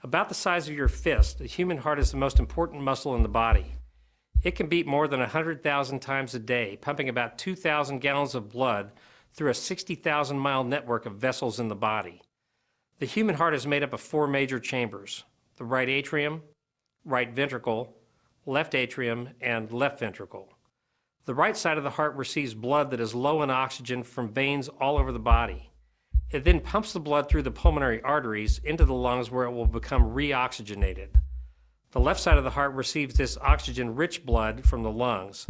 About the size of your fist, the human heart is the most important muscle in the body. It can beat more than 100,000 times a day, pumping about 2,000 gallons of blood through a 60,000-mile network of vessels in the body. The human heart is made up of four major chambers: the right atrium, right ventricle, left atrium, and left ventricle. The right side of the heart receives blood that is low in oxygen from veins all over the body. It then pumps the blood through the pulmonary arteries into the lungs where it will become reoxygenated. The left side of the heart receives this oxygen-rich blood from the lungs.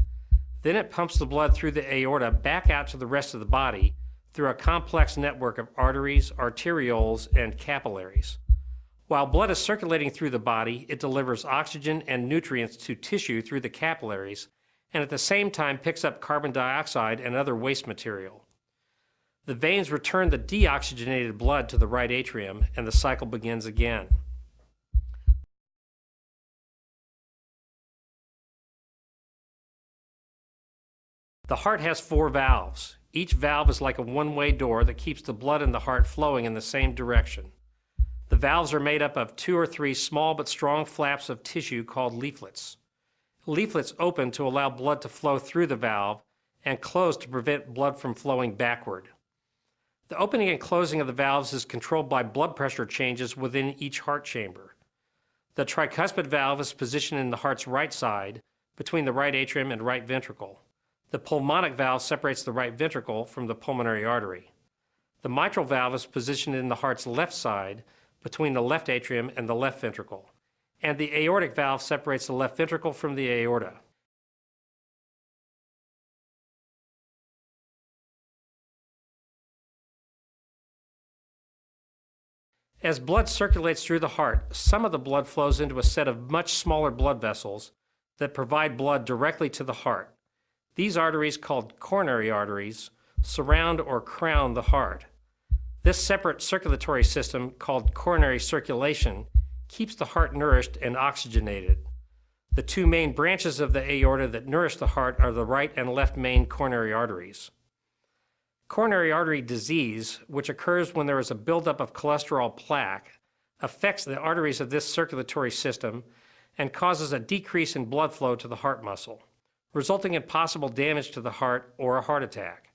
Then it pumps the blood through the aorta back out to the rest of the body through a complex network of arteries, arterioles, and capillaries. While blood is circulating through the body, it delivers oxygen and nutrients to tissue through the capillaries, and at the same time picks up carbon dioxide and other waste material. The veins return the deoxygenated blood to the right atrium, and the cycle begins again. The heart has four valves. Each valve is like a one-way door that keeps the blood in the heart flowing in the same direction. The valves are made up of 2 or 3 small but strong flaps of tissue called leaflets. Leaflets open to allow blood to flow through the valve and close to prevent blood from flowing backward. The opening and closing of the valves is controlled by blood pressure changes within each heart chamber. The tricuspid valve is positioned in the heart's right side between the right atrium and right ventricle. The pulmonic valve separates the right ventricle from the pulmonary artery. The mitral valve is positioned in the heart's left side between the left atrium and the left ventricle. And the aortic valve separates the left ventricle from the aorta. As blood circulates through the heart, some of the blood flows into a set of much smaller blood vessels that provide blood directly to the heart. These arteries, called coronary arteries, surround or crown the heart. This separate circulatory system, called coronary circulation, keeps the heart nourished and oxygenated. The two main branches of the aorta that nourish the heart are the right and left main coronary arteries. Coronary artery disease, which occurs when there is a buildup of cholesterol plaque, affects the arteries of this circulatory system and causes a decrease in blood flow to the heart muscle, resulting in possible damage to the heart or a heart attack.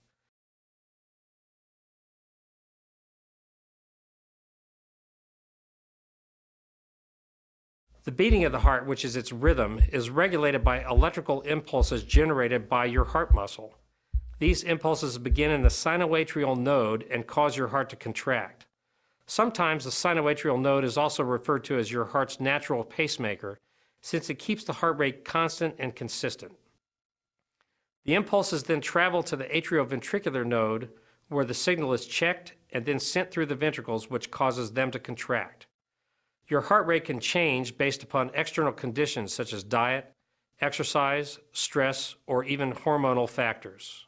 The beating of the heart, which is its rhythm, is regulated by electrical impulses generated by your heart muscle. These impulses begin in the sinoatrial node and cause your heart to contract. Sometimes the sinoatrial node is also referred to as your heart's natural pacemaker, since it keeps the heart rate constant and consistent. The impulses then travel to the atrioventricular node, where the signal is checked and then sent through the ventricles, which causes them to contract. Your heart rate can change based upon external conditions such as diet, exercise, stress, or even hormonal factors.